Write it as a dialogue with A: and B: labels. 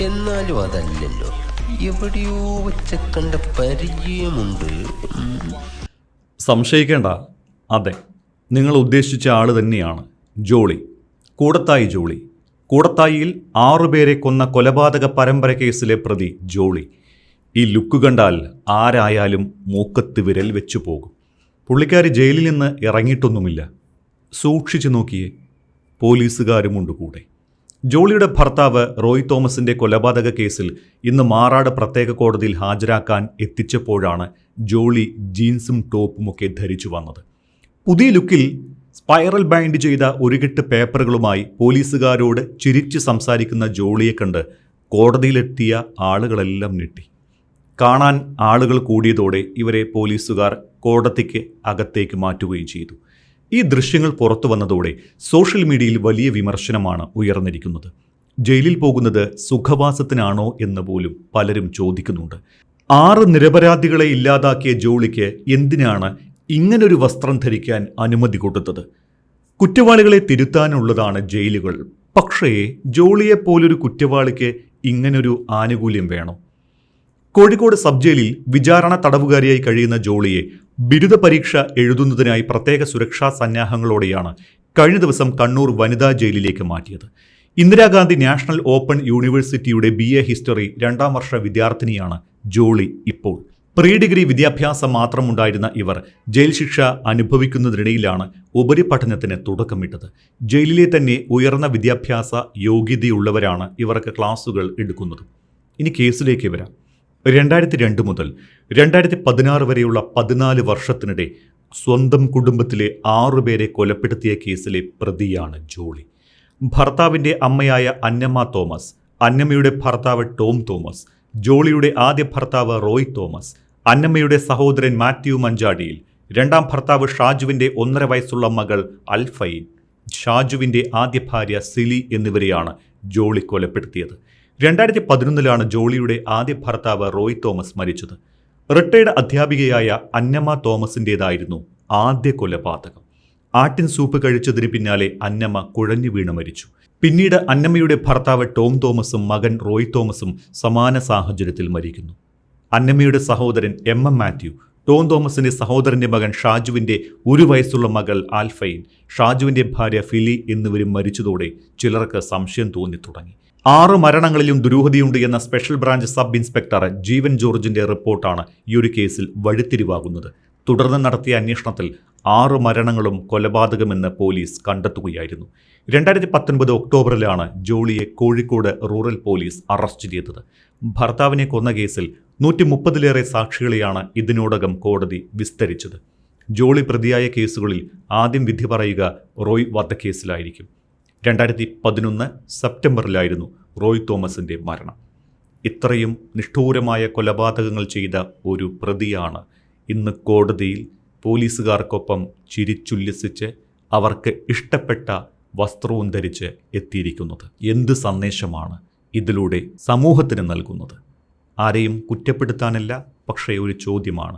A: എന്നാലും അതല്ലല്ലോ, എവിടെയോ വെച്ച കണ്ട പരിചയമുണ്ട്.
B: സംശയിക്കേണ്ട, അതെ, നിങ്ങൾ ഉദ്ദേശിച്ച ആൾ തന്നെയാണ് ജോളി. കൂടത്തായി ജോളി. കൂടത്തായിയിൽ 6 പേരെ കൊന്ന കൊലപാതക പരമ്പര കേസിലെ പ്രതി ജോളി. ഈ ലുക്ക് കണ്ടാൽ ആരായാലും മൂക്കത്ത് വിരൽ വെച്ചു പോകും. പുള്ളിക്കാരി ജയിലിൽ നിന്ന് ഇറങ്ങിയിട്ടൊന്നുമില്ല. സൂക്ഷിച്ചു നോക്കിയേ, പോലീസുകാരുമുണ്ട് കൂടെ. ജോളിയുടെ ഭർത്താവ് റോയ് തോമസിൻ്റെ കൊലപാതക കേസിൽ ഇന്ന് മാറാട് പ്രത്യേക കോടതിയിൽ ഹാജരാക്കാൻ എത്തിച്ചപ്പോഴാണ് ജോളി ജീൻസും ടോപ്പുമൊക്കെ ധരിച്ചു വന്നത്. പുതിയ ലുക്കിൽ സ്പൈറൽ ബൈൻഡ് ചെയ്ത ഒരു കെട്ട് പേപ്പറുകളുമായി പോലീസുകാരോട് ചിരിച്ച് സംസാരിക്കുന്ന ജോളിയെ കണ്ട് കോടതിയിലെത്തിയ ആളുകളെല്ലാം ഞെട്ടി. കാണാൻ ആളുകൾ കൂടിയതോടെ ഇവരെ പോലീസുകാർ കോടതിക്ക് അകത്തേക്ക് മാറ്റുകയും ചെയ്തു. ഈ ദൃശ്യങ്ങൾ പുറത്തു വന്നതോടെ സോഷ്യൽ മീഡിയയിൽ വലിയ വിമർശനമാണ് ഉയർന്നിരിക്കുന്നത്. ജയിലിൽ പോകുന്നത് സുഖവാസത്തിനാണോ എന്ന് പോലും പലരും ചോദിക്കുന്നുണ്ട്. 6 നിരപരാധികളെ ഇല്ലാതാക്കിയ ജോളിക്ക് എന്തിനാണ് ഇങ്ങനൊരു വസ്ത്രം ധരിക്കാൻ അനുമതി കൊടുത്തത്? കുറ്റവാളികളെ തിരുത്താനുള്ളതാണ് ജയിലുകൾ. പക്ഷേ ജോളിയെപ്പോലൊരു കുറ്റവാളിക്ക് ഇങ്ങനൊരു ആനുകൂല്യം വേണോ? കോഴിക്കോട് സബ് ജയിലിൽ വിചാരണ തടവുകാരിയായി കഴിയുന്ന ജോളിയെ ബിരുദ പരീക്ഷ എഴുതുന്നതിനായി പ്രത്യേക സുരക്ഷാ സന്നാഹങ്ങളോടെയാണ് കഴിഞ്ഞ ദിവസം കണ്ണൂർ വനിതാ ജയിലിലേക്ക് മാറ്റിയത്. ഇന്ദിരാഗാന്ധി നാഷണൽ ഓപ്പൺ യൂണിവേഴ്സിറ്റിയുടെ BA ഹിസ്റ്ററി 2ാം വർഷ വിദ്യാർത്ഥിനിയാണ് ജോളി. ഇപ്പോൾ പ്രീ ഡിഗ്രി വിദ്യാഭ്യാസം മാത്രമുണ്ടായിരുന്ന ഇവർ ജയിൽ ശിക്ഷ അനുഭവിക്കുന്നതിനിടയിലാണ് ഉപരിപഠനത്തിന് തുടക്കമിട്ടത്. ജയിലിലെ തന്നെ ഉയർന്ന വിദ്യാഭ്യാസ യോഗ്യതയുള്ളവരാണ് ഇവർക്ക് ക്ലാസുകൾ എടുക്കുന്നത്. ഇനി കേസിലേക്ക് വരാം. 2002 മുതൽ 2016 വരെയുള്ള 14 വർഷത്തിനിടെ സ്വന്തം കുടുംബത്തിലെ 6 പേരെ കൊലപ്പെടുത്തിയ കേസിലെ പ്രതിയാണ് ജോളി. ഭർത്താവിൻ്റെ അമ്മയായ അന്നമ്മ തോമസ്, അന്നമ്മയുടെ ഭർത്താവ് ടോം തോമസ്, ജോളിയുടെ ആദ്യ ഭർത്താവ് റോയ് തോമസ്, അന്നമ്മയുടെ സഹോദരൻ മാത്യു മഞ്ചാടിയിൽ, 2ാം ഭർത്താവ് ഷാജുവിൻ്റെ 1.5 വയസ്സുള്ള മകൾ അൽഫൈൻ, ഷാജുവിൻ്റെ ആദ്യ ഭാര്യ സിലി എന്നിവരെയാണ് ജോളി കൊലപ്പെടുത്തിയത്. 2011 ജോളിയുടെ ആദ്യ ഭർത്താവ് റോയ് തോമസ് മരിച്ചത്. റിട്ടയർഡ് അധ്യാപികയായ അന്നമ്മ തോമസിൻ്റേതായിരുന്നു ആദ്യ കൊലപാതകം. ആട്ടിൻ സൂപ്പ് കഴിച്ചതിന് പിന്നാലെ അന്നമ്മ കുഴഞ്ഞു വീണ് മരിച്ചു. പിന്നീട് അന്നമ്മയുടെ ഭർത്താവ് ടോം തോമസും മകൻ റോയ് തോമസും സമാന സാഹചര്യത്തിൽ മരിക്കുന്നു. അന്നമ്മയുടെ സഹോദരൻ MM മാത്യു, ടോം തോമസിന്റെ സഹോദരന്റെ മകൻ ഷാജുവിൻ്റെ 1 വയസ്സുള്ള മകൾ ആൽഫൈൻ, ഷാജുവിൻ്റെ ഭാര്യ ഫിലി എന്നിവരും മരിച്ചതോടെ ചിലർക്ക് സംശയം തോന്നി തുടങ്ങി. 6 മരണങ്ങളിലും ദുരൂഹതയുണ്ട് എന്ന സ്പെഷ്യൽ ബ്രാഞ്ച് സബ് ഇൻസ്പെക്ടർ ജീവൻ ജോർജിന്റെ റിപ്പോർട്ടാണ് ഈ ഒരു കേസിൽ വഴിത്തിരിവാകുന്നത്. തുടർന്ന് നടത്തിയ അന്വേഷണത്തിൽ 6 മരണങ്ങളും കൊലപാതകമെന്ന് പോലീസ് കണ്ടെത്തുകയായിരുന്നു. 2019 ഒക്ടോബറിലാണ് ജോളിയെ കോഴിക്കോട് റൂറൽ പോലീസ് അറസ്റ്റ് ചെയ്തത്. ഭർത്താവിനെ കൊന്ന കേസിൽ 130-ലേറെ സാക്ഷികളെയാണ് ഇതിനോടകം കോടതി വിസ്തരിച്ചത്. ജോളി പ്രതിയായ കേസുകളിൽ ആദ്യം വിധി പറയുക റോയ് വധക്കേസിലായിരിക്കും. 2011 സെപ്റ്റംബറിലായിരുന്നു റോയ് തോമസിൻ്റെ മരണം. ഇത്രയും നിഷ്ഠൂരമായ കൊലപാതകങ്ങൾ ചെയ്ത ഒരു പ്രതിയാണ് ഇന്ന് കോടതിയിൽ പോലീസുകാർക്കൊപ്പം ചിരിച്ചുല്ലസിച്ച് അവർക്ക് ഇഷ്ടപ്പെട്ട വസ്ത്രവും ധരിച്ച് എത്തിയിരിക്കുന്നത്. എന്ത് സന്ദേശമാണ് ഇതിലൂടെ സമൂഹത്തിന് നൽകുന്നത്? ആരെയും കുറ്റപ്പെടുത്താനല്ല, പക്ഷേ ഒരു ചോദ്യമാണ്.